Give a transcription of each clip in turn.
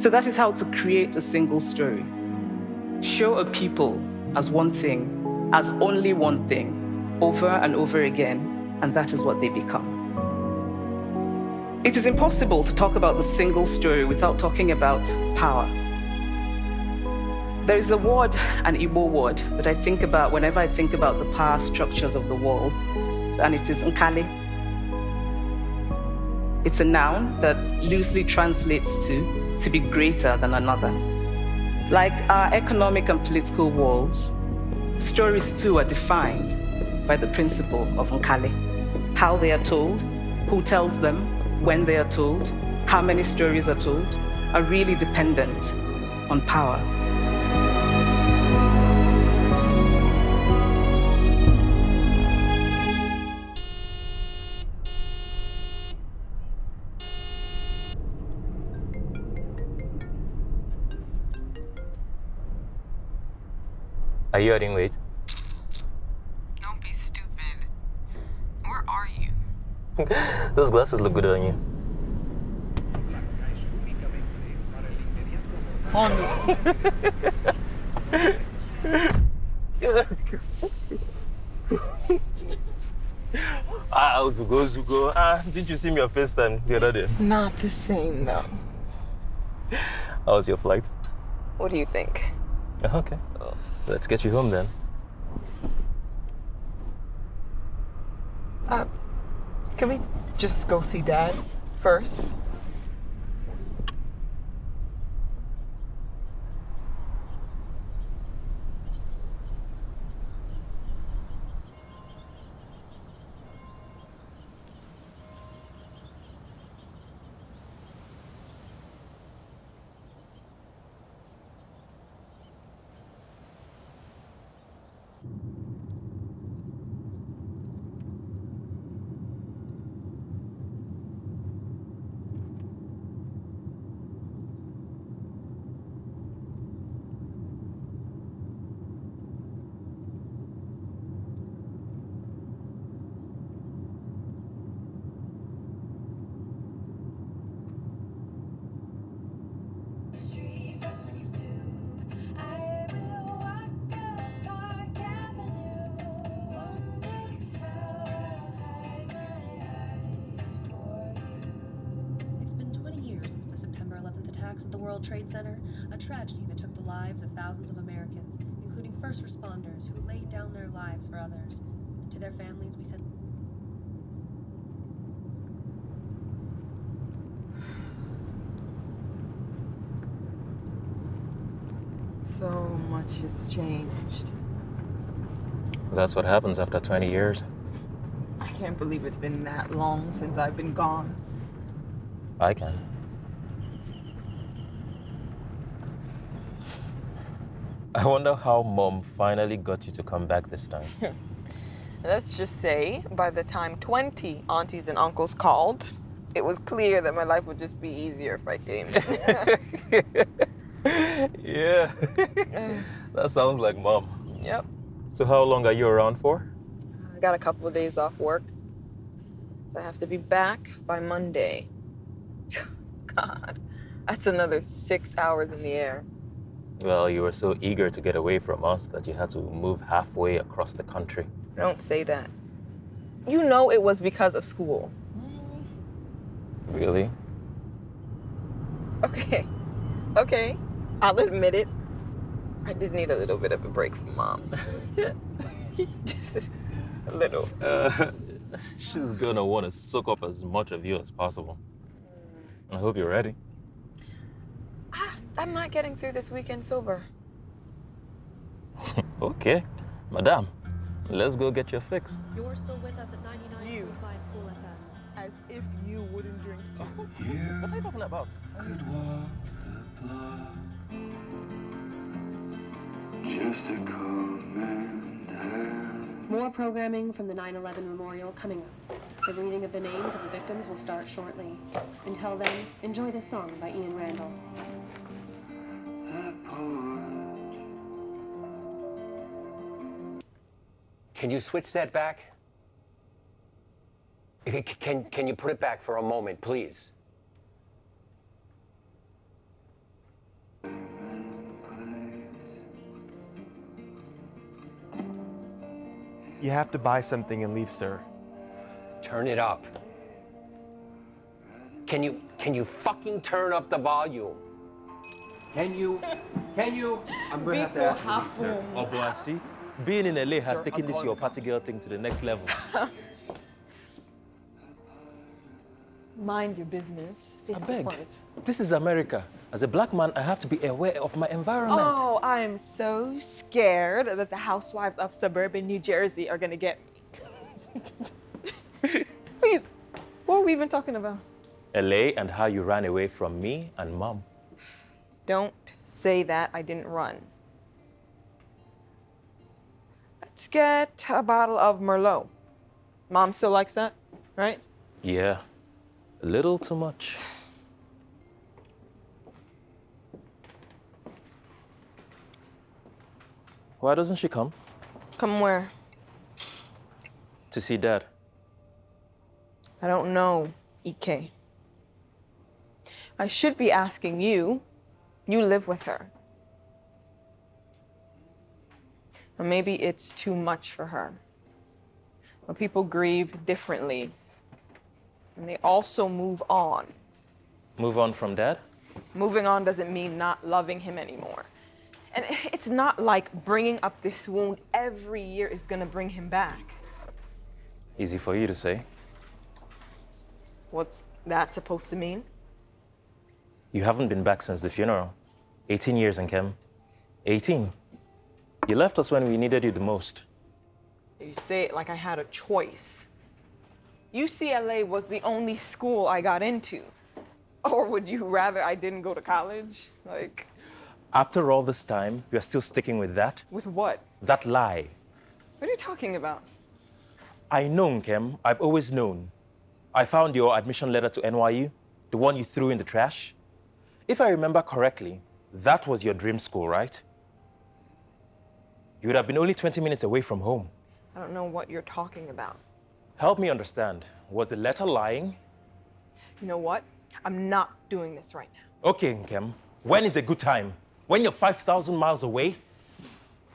So that is how to create a single story. Show a people as one thing, as only one thing, over and over again, and that is what they become. It is impossible to talk about the single story without talking about power. There is a word, an Igbo word, that I think about whenever I think about the power structures of the world, and it is Nkali. It's a noun that loosely translates to be greater than another. Like our economic and political worlds, stories too are defined by the principle of Nkali. How they are told, who tells them, when they are told, how many stories are told, are really dependent on power. Are you adding weight? Don't be stupid. Where are you? Those glasses look good on you. Zugo. Didn't you see me on FaceTime the other day? It's not the same, though. How was your flight? What do you think? Okay. Let's get you home then. Can we just go see Dad first? At the World Trade Center, a tragedy that took the lives of thousands of Americans, including first responders who laid down their lives for others. To their families, we said... So much has changed. That's what happens after 20 years. I can't believe it's been that long since I've been gone. I can. I wonder how Mom finally got you to come back this time. Let's just say, by the time 20 aunties and uncles called, it was clear that my life would just be easier if I came. Yeah. That sounds like Mom. Yep. So how long are you around for? I got a couple of days off work, so I have to be back by Monday. God, that's another 6 hours in the air. Well, you were so eager to get away from us that you had to move halfway across the country. Don't say that. You know it was because of school. Really? Okay, I'll admit it. I did need a little bit of a break from Mom. Just a little. She's gonna want to soak up as much of you as possible. I hope you're ready. I'm not getting through this weekend sober. Okay, Madame, let's go get your fix. You're still with us at 99.5 Cool FM. As if you wouldn't drink too. What are you talking about? Could walk the block, just to come and have. More programming from the 9/11 Memorial coming up. The reading of the names of the victims will start shortly. Until then, enjoy this song by Ian Randall. That part. Can you switch that back? Can you put it back for a moment, please? You have to buy something and leave, sir. Turn it up. Can you fucking turn up the volume? Can you? I'm gonna have to ask you to leave, sir. Oh, boy, I see. Being in LA has Sir, taken I'm this calling your the party girl thing to the next level. Mind your business. I beg. This is America. As a black man, I have to be aware of my environment. Oh, I am so scared that the housewives of suburban New Jersey are gonna get me. Please, what are we even talking about? LA and how you ran away from me and Mom. Don't say that I didn't run. Let's get a bottle of Merlot. Mom still likes that, right? Yeah, a little too much. Why doesn't she come? Come where? To see Dad. I don't know, EK. I should be asking you. You live with her. Or maybe it's too much for her. When people grieve differently, and they also move on. Move on from Dad? Moving on doesn't mean not loving him anymore. And it's not like bringing up this wound every year is gonna bring him back. Easy for you to say. What's that supposed to mean? You haven't been back since the funeral. 18 years, Nkem. 18. You left us when we needed you the most. You say it like I had a choice. UCLA was the only school I got into. Or would you rather I didn't go to college? Like, After all this time, you're still sticking with that? with what? That lie. What are you talking about? I know, Nkem. I've always known. I found your admission letter to NYU, the one you threw in the trash. If I remember correctly, that was your dream school, right? You would have been only 20 minutes away from home. I don't know what you're talking about. Help me understand. Was the letter lying? You know what? I'm not doing this right now. Okay, Nkem. When is a good time? When you're 5,000 miles away?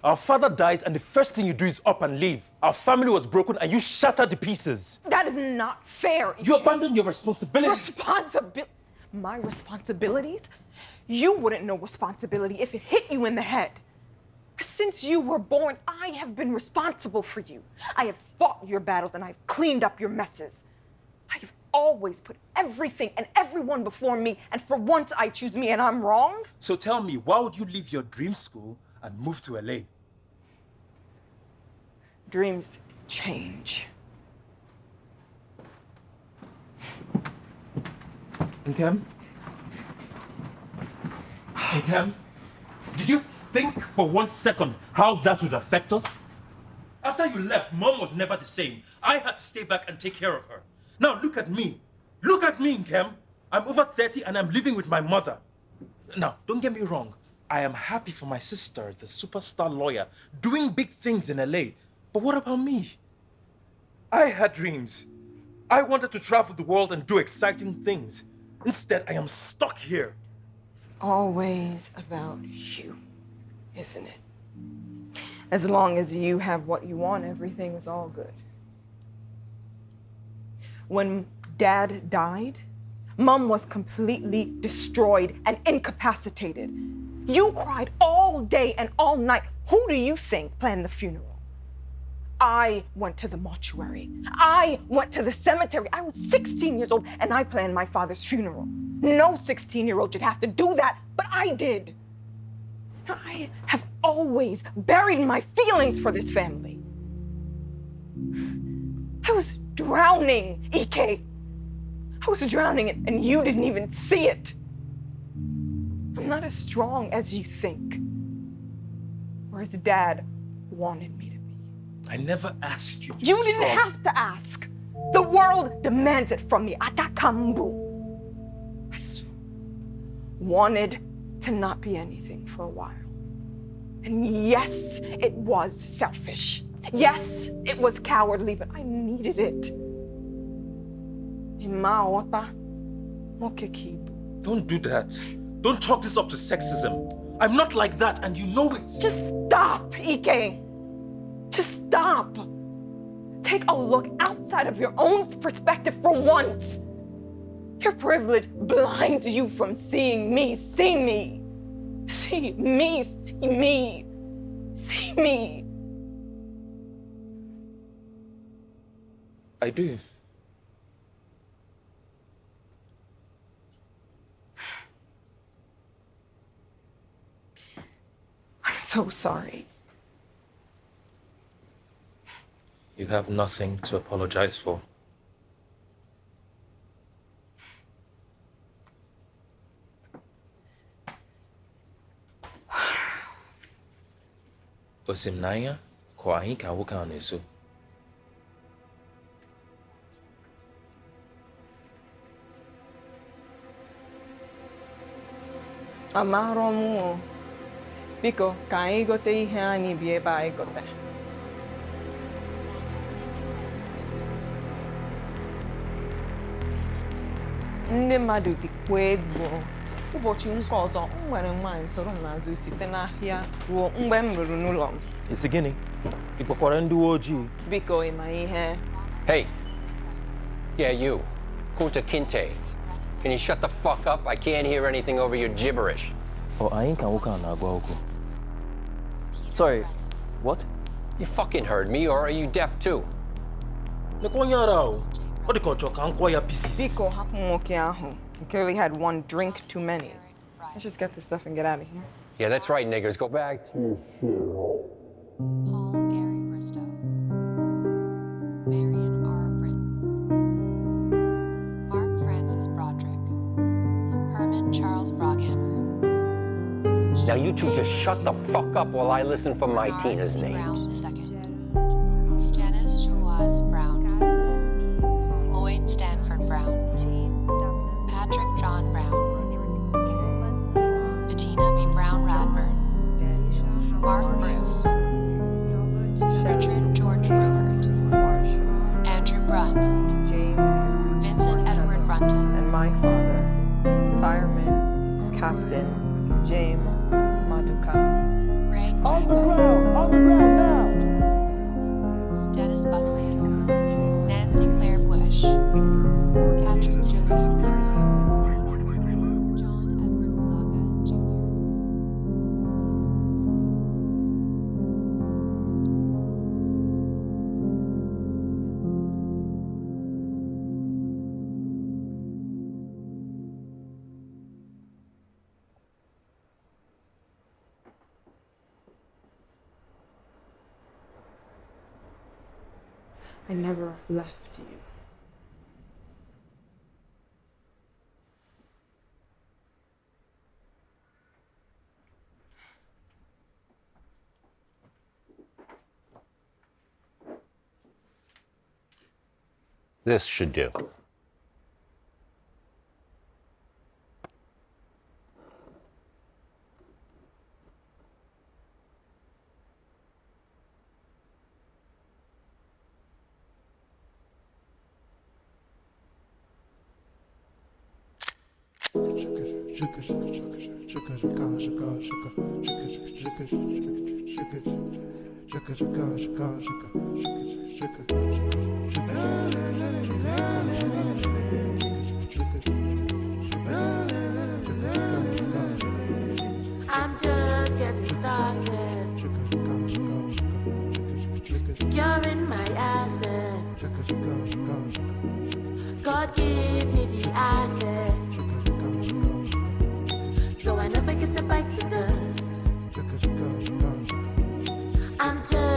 Our father dies and the first thing you do is up and leave. Our family was broken and you shattered to pieces. That is not fair. You abandoned your responsibilities. My responsibilities? You wouldn't know responsibility if it hit you in the head. Since you were born, I have been responsible for you. I have fought your battles and I've cleaned up your messes. I have always put everything and everyone before me, and for once I choose me and I'm wrong? So tell me, why would you leave your dream school and move to LA? Dreams change. Nkem? Nkem? Did you think for 1 second how that would affect us? After you left, Mom was never the same. I had to stay back and take care of her. Now look at me. Look at me, Nkem. I'm over 30 and I'm living with my mother. Now, don't get me wrong. I am happy for my sister, the superstar lawyer, doing big things in LA. But what about me? I had dreams. I wanted to travel the world and do exciting things. Instead, I am stuck here. Always about you, isn't it? As long as you have what you want, everything is all good. When Dad died, Mom was completely destroyed and incapacitated. You cried all day and all night. Who do you think planned the funeral? I went to the mortuary. I went to the cemetery. I was 16 years old and I planned my father's funeral. No 16-year-old should have to do that, but I did. I have always buried my feelings for this family. I was drowning, EK. I was drowning and you didn't even see it. I'm not as strong as you think, or as Dad wanted me to be. I never asked you to You be didn't strong. have to ask. The world demands it from me. Atakambu. I wanted to not be anything for a while. And yes, it was selfish. Yes, it was cowardly, but I needed it. Don't do that. Don't chalk this up to sexism. I'm not like that, and you know it. Just stop, EK. Just stop. Take a look outside of your own perspective for once. Your privilege blinds you from seeing me. See me. See me. See me. See me. I do. I'm so sorry. You have nothing to apologize for. Osimnaya, ko ahi ka woka oneso. Amaro mo. Biko, ka anyị gote ihe anyị bi ebe anyị gote. Ndị mmadụ dịkwa ego. Ụbọchị nke ọzọ, m nwere nwaanyị soro m n'azụ site n'ahịa ruo mgbe m ruru n'ụlọ m. Isi gịnị? Ị kpọkwara ndị uwe ojii? Biko, ị ma ihe. Hey. Yeah, you. Kunta Kinte. Can you shut the fuck up? I can't hear anything over your gibberish. Oh, I ain't gonna Sorry, what? You fucking heard me, or are you deaf too? What the culture can acquire pieces? Biko, hapụ nwoke ahụ. He clearly had one drink too many. Let's just get this stuff and get out of here. Yeah, that's right, niggers. Go back to your shithole. Paul Gary Bristow. Marion R. Britton. Mark Francis Broderick. Herman Charles Broghammer. Now you two just shut the fuck up while I listen for my Tina's names. Brown II. Janice Joaz Brown. Lloyd Stanford Brown. Patrick John Brown. Bettina B. Brown Radburn. Mark Bruce. Richard George Rupert. Andrew Brunn. James. Vincent Edward Brunton. And my father, Fireman Captain James Maduka. Greg Jacob. Dennis Buckley. Nancy Claire Bush. Patrick Joseph Sears. John Edward Malaga Jr. I never left you. This should do. I'm just getting started. Securing my assets. God give me the access, so I never get to bite the dust. I'm just